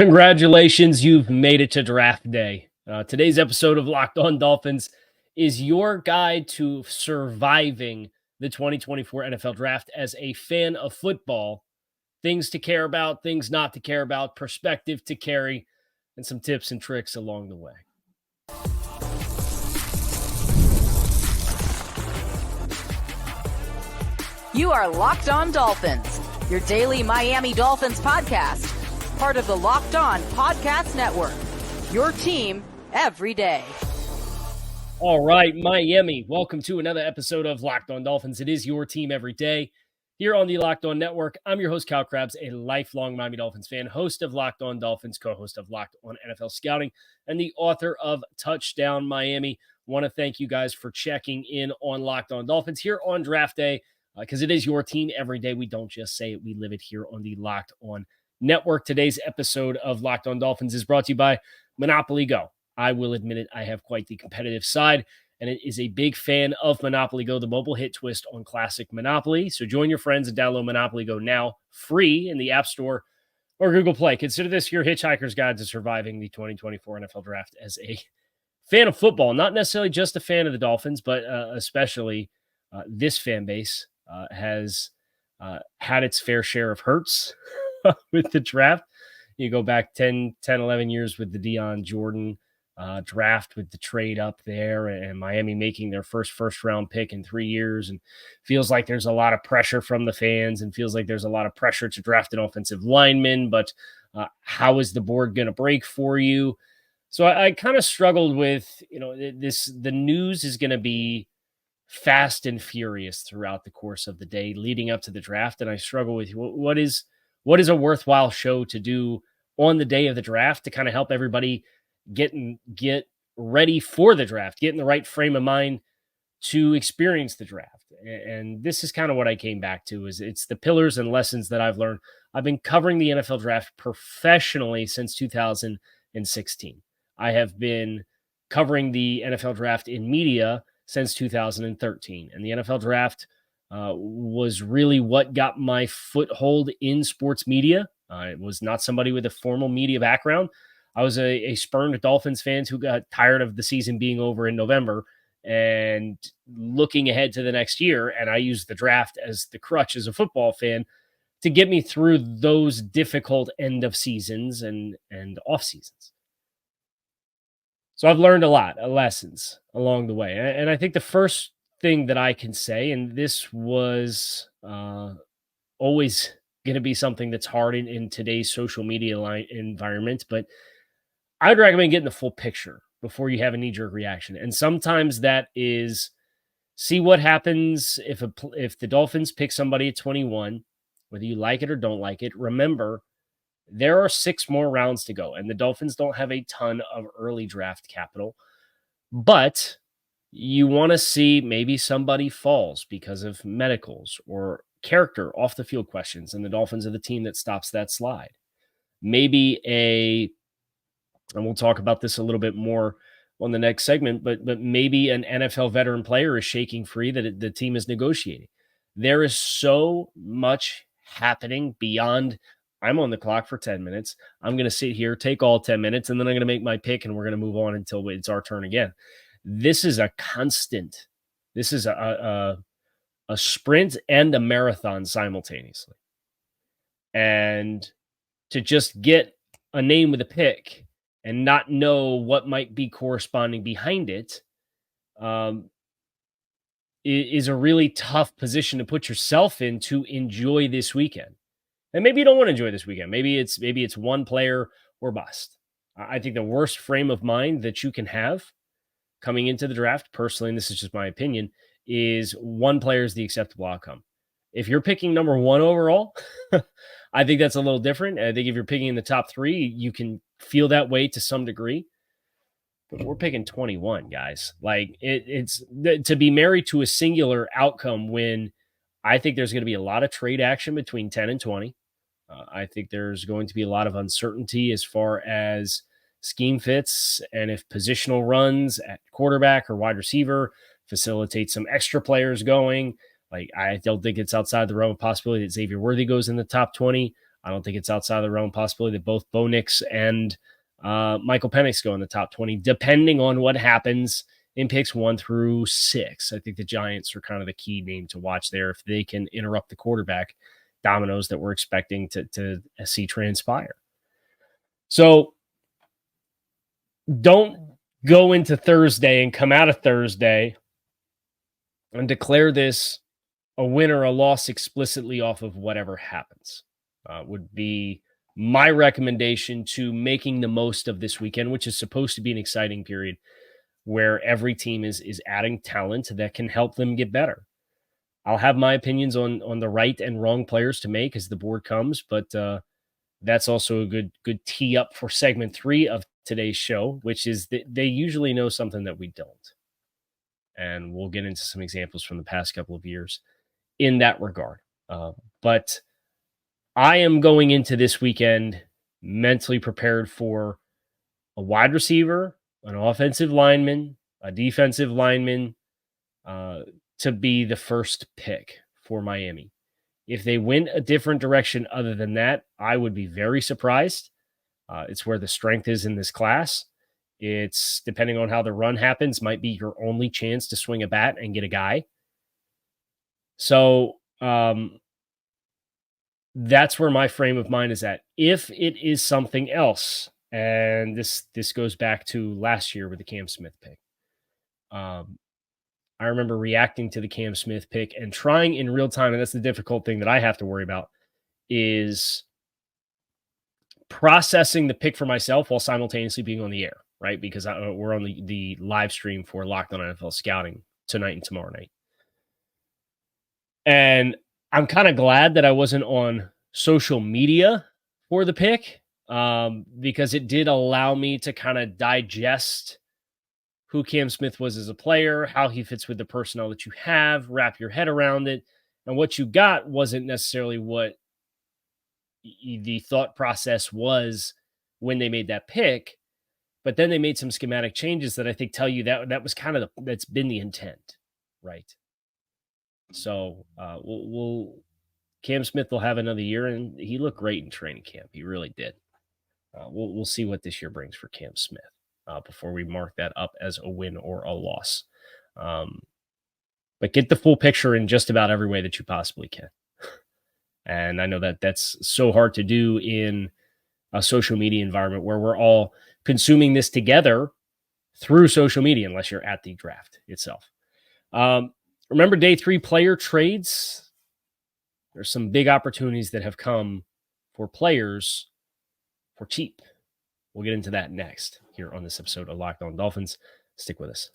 Congratulations, you've made it to draft day. Today's episode of Locked On Dolphins is your guide to surviving the 2024 NFL Draft as a fan of football. Things to care about, things not to care about, perspective to carry, and some tips and tricks along the way. You are Locked On Dolphins, your daily Miami Dolphins podcast. Part of the Locked On Podcast Network, your team every day. All right, Miami, welcome to another episode of Locked On Dolphins. It is your team every day here on the Locked On Network. I'm your host, Cal Krabs, a lifelong Miami Dolphins fan, host of Locked On Dolphins, co-host of Locked On NFL Scouting, and the author of Touchdown Miami. Want to thank you guys for checking in on Locked On Dolphins here on draft day, because it is your team every day. We don't just say it, we live it here on the Locked On Network. Today's episode of Locked On Dolphins is brought to you by Monopoly Go. I will admit it, I have quite the competitive side, and it is a big fan of Monopoly Go, the mobile hit twist on classic Monopoly. So join your friends and download Monopoly Go now, free in the App Store or Google Play. Consider this your hitchhiker's guide to surviving the 2024 NFL Draft as a fan of football. Not necessarily just a fan of the Dolphins, but especially this fan base has had its fair share of hurts with the draft. You go back 10, 11 years with the Deion Jordan draft, with the trade up there, and Miami making their first round pick in 3 years, and feels like there's a lot of pressure from the fans and feels like there's a lot of pressure to draft an offensive lineman, but how is the board going to break for you? So I kind of struggled with, the news is going to be fast and furious throughout the course of the day leading up to the draft. And I struggle with what is a worthwhile show to do on the day of the draft to kind of help everybody get ready for the draft, get in the right frame of mind to experience the draft. And this is kind of what I came back to, is it's the pillars and lessons that I've learned. I've been covering the NFL draft professionally since 2016. I have been covering the NFL draft in media since 2013. And the NFL draft was really what got my foothold in sports media. I was not somebody with a formal media background. I was a spurned Dolphins fan who got tired of the season being over in November and looking ahead to the next year. And I used the draft as the crutch as a football fan to get me through those difficult end of seasons and off seasons. So I've learned a lot of lessons along the way. And I think the first thing that I can say, and this was always going to be something that's hard in today's social media environment, but I'd recommend getting the full picture before you have a knee-jerk reaction. And sometimes that is see what happens if the Dolphins pick somebody at 21, whether you like it or don't like it. Remember, there are 6 more rounds to go, and the Dolphins don't have a ton of early draft capital, but you want to see maybe somebody falls because of medicals or character off the field questions, and the Dolphins are the team that stops that slide. Maybe and we'll talk about this a little bit more on the next segment, but maybe an NFL veteran player is shaking free that the team is negotiating. There is so much happening beyond I'm on the clock for 10 minutes. I'm going to sit here, take all 10 minutes, and then I'm going to make my pick, and we're going to move on until it's our turn again. This is a constant. This is a sprint and a marathon simultaneously. And to just get a name with a pick and not know what might be corresponding behind it is a really tough position to put yourself in to enjoy this weekend. And maybe you don't want to enjoy this weekend. Maybe it's one player or bust. I think the worst frame of mind that you can have coming into the draft, personally, and this is just my opinion, is one player is the acceptable outcome. If you're picking number 1 overall, I think that's a little different. I think if you're picking in the top 3, you can feel that way to some degree. But we're picking 21, guys. Like it's to be married to a singular outcome when I think there's going to be a lot of trade action between 10 and 20. I think there's going to be a lot of uncertainty as far as scheme fits and if positional runs at quarterback or wide receiver facilitate some extra players going. Like, I don't think it's outside the realm of possibility that Xavier Worthy goes in the top 20. I don't think it's outside of the realm possibility that both Bo Nix and Michael Penix go in the top 20, depending on what happens in picks 1 through 6. I think the Giants are kind of the key name to watch there. If they can interrupt the quarterback dominoes that we're expecting to see transpire. So don't go into Thursday and come out of Thursday and declare this a win or a loss explicitly off of whatever happens. Would be my recommendation to making the most of this weekend, which is supposed to be an exciting period where every team is adding talent that can help them get better. I'll have my opinions on the right and wrong players to make as the board comes, but that's also a good tee up for segment 3 of today's show, which is that they usually know something that we don't. And we'll get into some examples from the past couple of years in that regard. But I am going into this weekend mentally prepared for a wide receiver, an offensive lineman, a defensive lineman to be the first pick for Miami. If they went a different direction other than that, I would be very surprised. It's where the strength is in this class. It's, depending on how the run happens, might be your only chance to swing a bat and get a guy. So that's where my frame of mind is at. If it is something else, and this goes back to last year with the Cam Smith pick. I remember reacting to the Cam Smith pick and trying in real time, and that's the difficult thing that I have to worry about, is processing the pick for myself while simultaneously being on the air, right? Because we're on the live stream for Locked On NFL Scouting tonight and tomorrow night. And I'm kind of glad that I wasn't on social media for the pick, because it did allow me to kind of digest who Cam Smith was as a player, how he fits with the personnel that you have, wrap your head around it. And what you got wasn't necessarily what the thought process was when they made that pick, but then they made some schematic changes that I think tell you that was kind of that's been the intent, right? So Cam Smith will have another year, and he looked great in training camp. He really did. We'll see what this year brings for Cam Smith before we mark that up as a win or a loss. But get the full picture in just about every way that you possibly can. And I know that that's so hard to do in a social media environment where we're all consuming this together through social media, unless you're at the draft itself. Remember day 3 player trades? There's some big opportunities that have come for players for cheap. We'll get into that next here on this episode of Locked On Dolphins. Stick with us.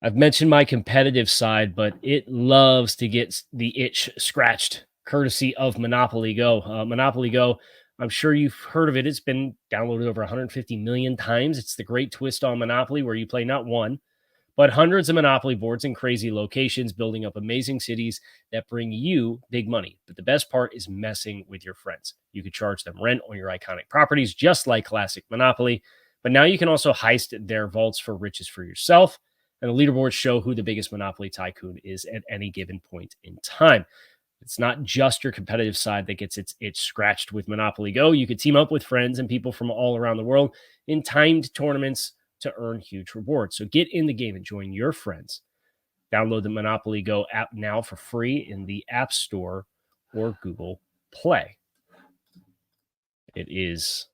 I've mentioned my competitive side, but it loves to get the itch scratched, courtesy of Monopoly Go. Monopoly Go, I'm sure you've heard of it. It's been downloaded over 150 million times. It's the great twist on Monopoly where you play not one, but hundreds of Monopoly boards in crazy locations, building up amazing cities that bring you big money. But the best part is messing with your friends. You could charge them rent on your iconic properties, just like classic Monopoly. But now you can also heist their vaults for riches for yourself. And the leaderboards show who the biggest Monopoly tycoon is at any given point in time. It's not just your competitive side that gets its scratched with Monopoly Go. You could team up with friends and people from all around the world in timed tournaments to earn huge rewards. So get in the game and join your friends. Download the Monopoly Go app now for free in the App Store or Google Play. It is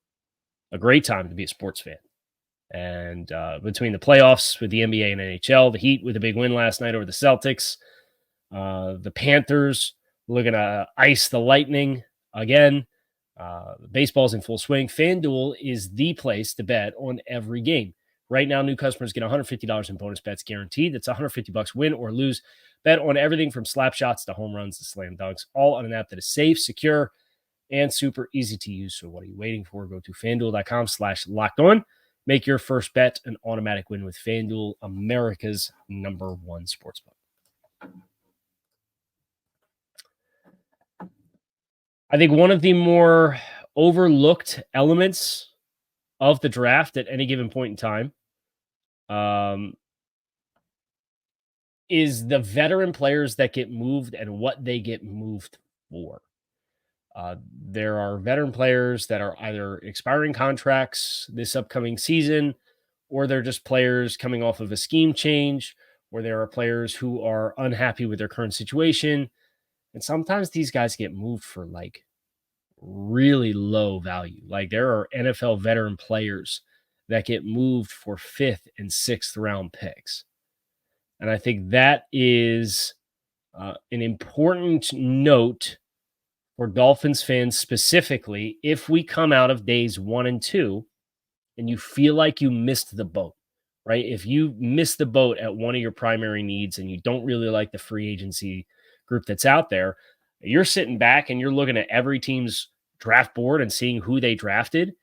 a great time to be a sports fan. And between the playoffs with the NBA and NHL, the Heat with a big win last night over the Celtics, the Panthers looking to ice the Lightning again. Baseball's in full swing. FanDuel is the place to bet on every game. Right now, new customers get $150 in bonus bets guaranteed. That's $150 win or lose. Bet on everything from slap shots to home runs to slam dunks, all on an app that is safe, secure, and super easy to use. So what are you waiting for? Go to FanDuel.com/lockedon. Make your first bet an automatic win with FanDuel, America's #1 sportsbook. I think one of the more overlooked elements of the draft at any given point in time is the veteran players that get moved and what they get moved for. There are veteran players that are either expiring contracts this upcoming season, or they're just players coming off of a scheme change, or there are players who are unhappy with their current situation. And sometimes these guys get moved for like really low value. Like there are NFL veteran players that get moved for 5th and 6th round picks. And I think that is an important note for Dolphins fans specifically. If we come out of days 1 and 2 and you feel like you missed the boat, right? If you miss the boat at one of your primary needs and you don't really like the free agency group that's out there, you're sitting back and you're looking at every team's draft board and seeing who they drafted.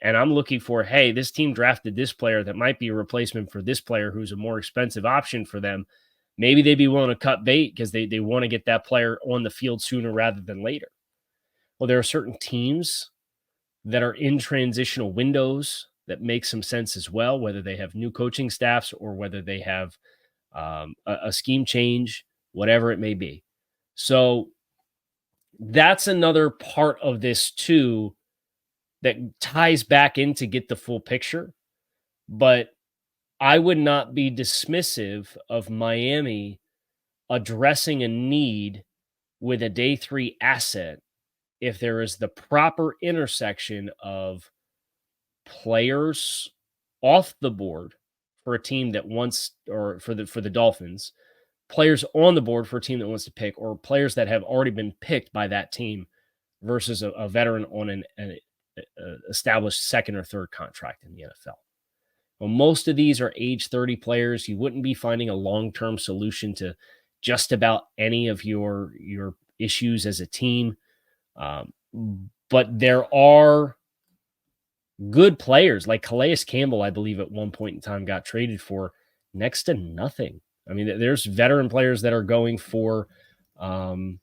And I'm looking for, hey, this team drafted this player that might be a replacement for this player who's a more expensive option for them. Maybe they'd be willing to cut bait because they want to get that player on the field sooner rather than later. Well, there are certain teams that are in transitional windows that make some sense as well, whether they have new coaching staffs or whether they have a scheme change, whatever it may be. So that's another part of this too that ties back in to get the full picture. But I would not be dismissive of Miami addressing a need with a day 3 asset if there is the proper intersection of players off the board for a team that wants, or for the Dolphins, players on the board for a team that wants to pick, or players that have already been picked by that team versus a veteran on an established second or third contract in the NFL. Well, most of these are age 30 players. You wouldn't be finding a long-term solution to just about any of your issues as a team. But there are good players like Calais Campbell, I believe at one point in time got traded for next to nothing. I mean, there's veteran players that are going for 6th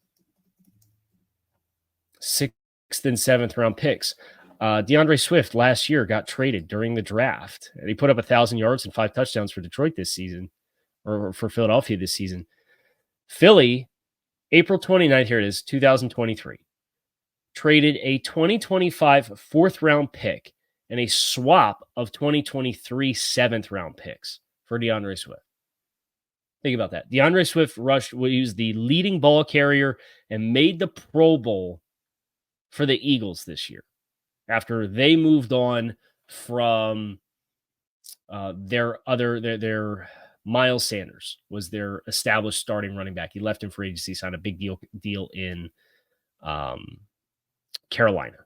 and 7th round picks. DeAndre Swift last year got traded during the draft, and he put up 1,000 yards and 5 touchdowns for Detroit this season, or for Philadelphia this season. Philly, April 29th, here it is, 2023, traded a 2025 4th round pick and a swap of 2023 7th round picks for DeAndre Swift. Think about that. DeAndre Swift was the leading ball carrier and made the Pro Bowl for the Eagles this year after they moved on from their Miles Sanders was their established starting running back. He left in free agency, signed a big deal in Carolina.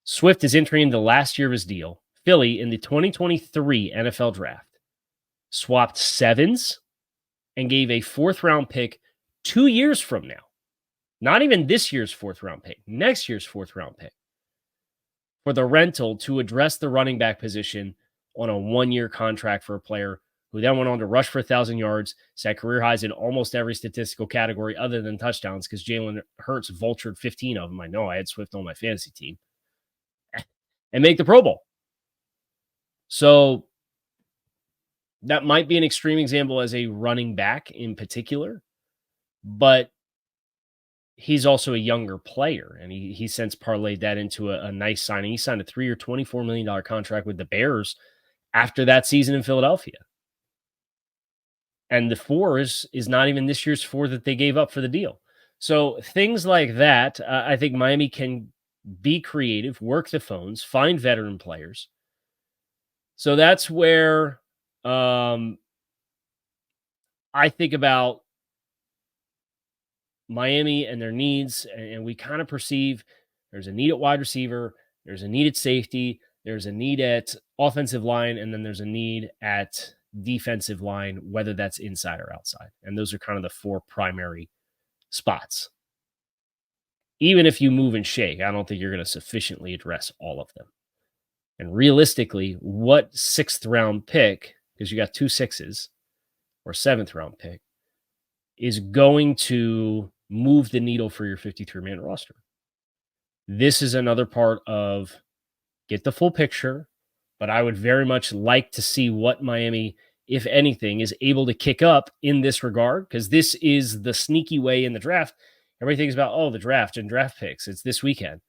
Swift is entering the last year of his deal. Philly, in the 2023 NFL draft, swapped 7s and gave a 4th round pick 2 years from now. Not even this year's 4th round pick, next year's 4th round pick, for the rental to address the running back position on a 1-year contract for a player who then went on to rush for 1,000 yards, set career highs in almost every statistical category other than touchdowns, because Jalen Hurts vultured 15 of them. I know I had Swift on my fantasy team, and make the Pro Bowl. So that might be an extreme example as a running back in particular, but he's also a younger player, and he since parlayed that into a nice signing. He signed a 3-year, $24 million contract with the Bears after that season in Philadelphia. And the 4 is not even this year's 4 that they gave up for the deal. So things like that, I think Miami can be creative, work the phones, find veteran players. So that's where I think about Miami and their needs, and we kind of perceive there's a need at wide receiver, there's a need at safety, there's a need at offensive line, and then there's a need at defensive line, whether that's inside or outside. And those are kind of the 4 primary spots. Even if you move and shake, I don't think you're going to sufficiently address all of them. And realistically, what 6th round pick, because you got 2 6s, or 7th round pick, is going to move the needle for your 53-man roster? This is another part of get the full picture, but I would very much like to see what Miami if anything, is able to kick up in this regard, because this is the sneaky way in the draft. Everything's about, oh, the draft and draft picks. It's this weekend.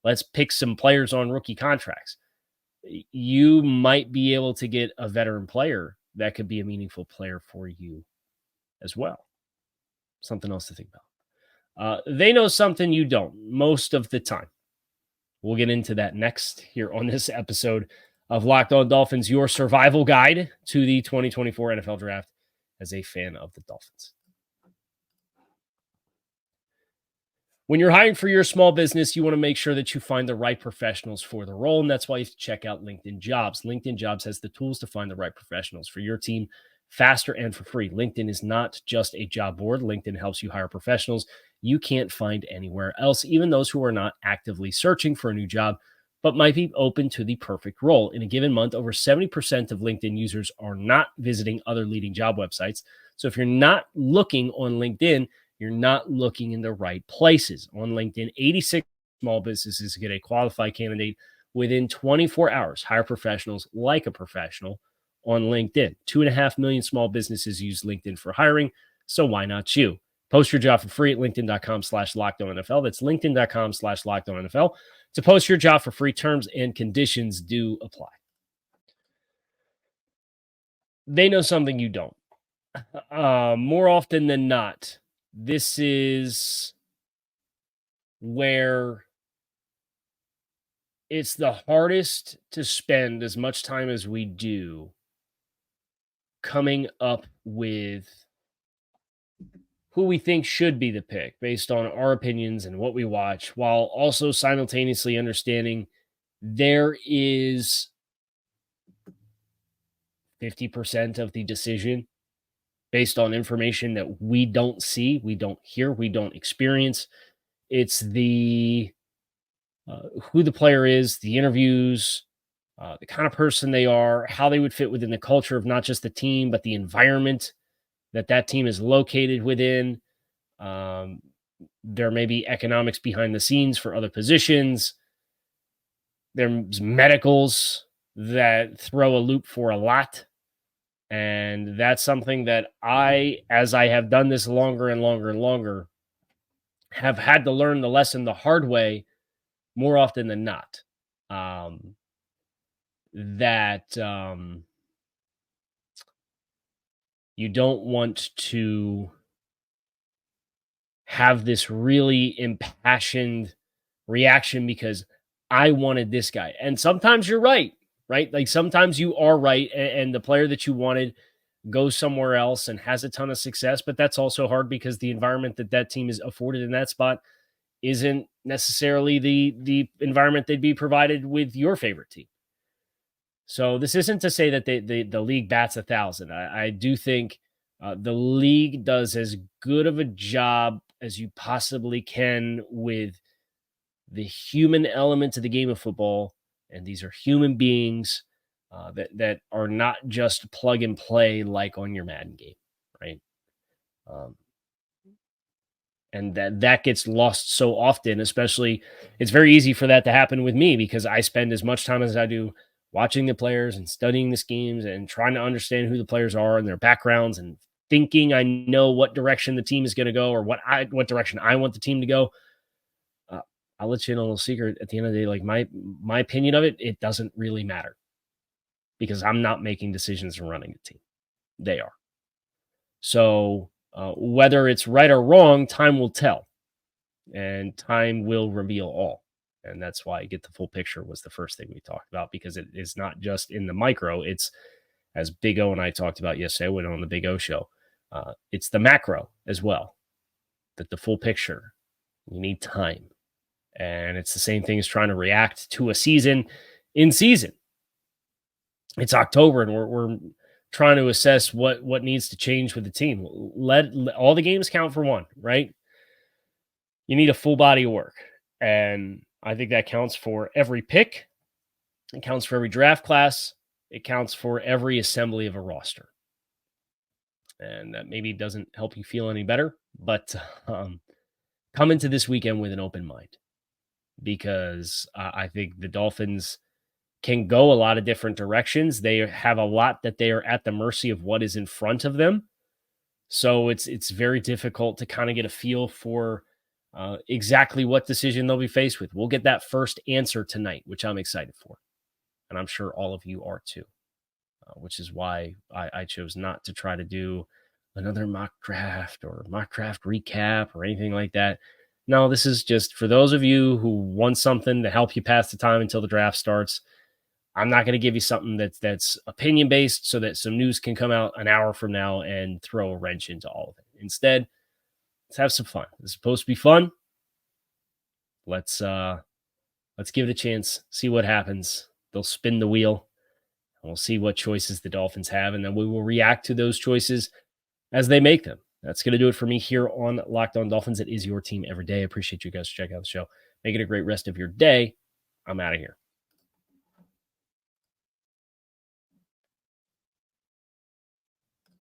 Let's pick some players on rookie contracts. You might be able to get a veteran player that could be a meaningful player for you as well. Something else to think about. They know something you don't most of the time. We'll get into that next here on this episode of Locked On Dolphins, your survival guide to the 2024 NFL Draft as a fan of the Dolphins. When you're hiring for your small business, you want to make sure that you find the right professionals for the role, and that's why you check out LinkedIn Jobs. LinkedIn Jobs has the tools to find the right professionals for your team faster and for free. LinkedIn is not just a job board. LinkedIn helps you hire professionals you can't find anywhere else, even those who are not actively searching for a new job, but might be open to the perfect role. In a given month, over 70% of LinkedIn users are not visiting other leading job websites. So if you're not looking on LinkedIn, you're not looking in the right places. On LinkedIn, 86 small businesses get a qualified candidate within 24 hours. Hire professionals like a professional on LinkedIn. 2.5 million small businesses use LinkedIn for hiring, so why not you? Post your job for free at linkedin.com/LockedOnNFL. That's linkedin.com/LockedOnNFL. To post your job for free, terms and conditions do apply. They know something you don't. More often than not, this is where it's the hardest to spend as much time as we do coming up with who we think should be the pick based on our opinions and what we watch, while also simultaneously understanding there is 50% of the decision based on information that we don't see, we don't hear, we don't experience. It's the who the player is, the interviews, the kind of person they are, how they would fit within the culture of not just the team, but the environment that team is located within. There may be economics behind the scenes for other positions. There's medicals that throw a loop for a lot. And that's something that as I have done this longer and longer and longer, have had to learn the lesson the hard way more often than not. You don't want to have this really impassioned reaction because I wanted this guy. And sometimes you're right? Like sometimes you are right, and the player that you wanted goes somewhere else and has a ton of success, but that's also hard because the environment that team is afforded in that spot isn't necessarily the environment they'd be provided with your favorite team. So this isn't to say that the league bats 1,000. I do think the league does as good of a job as you possibly can with the human element to the game of football. And these are human beings that are not just plug and play like on your Madden game, right? And that gets lost so often, especially it's very easy for that to happen with me because I spend as much time as I do watching the players and studying the schemes and trying to understand who the players are and their backgrounds and thinking I know what direction the team is going to go or what direction I want the team to go. I'll let you in a little secret at the end of the day. Like my opinion of it doesn't really matter because I'm not making decisions and running the team. They are. So whether it's right or wrong, time will tell, and time will reveal all. And that's why Get the Full Picture was the first thing we talked about, because it is not just in the micro. It's, as Big O and I talked about yesterday, went on the Big O show. It's the macro as well, that the full picture, you need time. And it's the same thing as trying to react to a season in season. It's October and we're trying to assess what needs to change with the team. Let all the games count for one, right? You need a full body of work. And I think that counts for every pick. It counts for every draft class. It counts for every assembly of a roster. And that maybe doesn't help you feel any better, but come into this weekend with an open mind, because I think the Dolphins can go a lot of different directions. They have a lot that they are at the mercy of what is in front of them. So it's very difficult to kind of get a feel for exactly what decision they'll be faced with. We'll get that first answer tonight, which I'm excited for. And I'm sure all of you are too, which is why I chose not to try to do another mock draft or mock draft recap or anything like that. No, this is just for those of you who want something to help you pass the time until the draft starts. I'm not going to give you something that's opinion based so that some news can come out an hour from now and throw a wrench into all of it. Instead, let's have some fun. It's supposed to be fun. Let's give it a chance, see what happens. They'll spin the wheel, and we'll see what choices the Dolphins have, and then we will react to those choices as they make them. That's going to do it for me here on Locked On Dolphins. It is your team every day. I appreciate you guys checking out the show. Make it a great rest of your day. I'm out of here.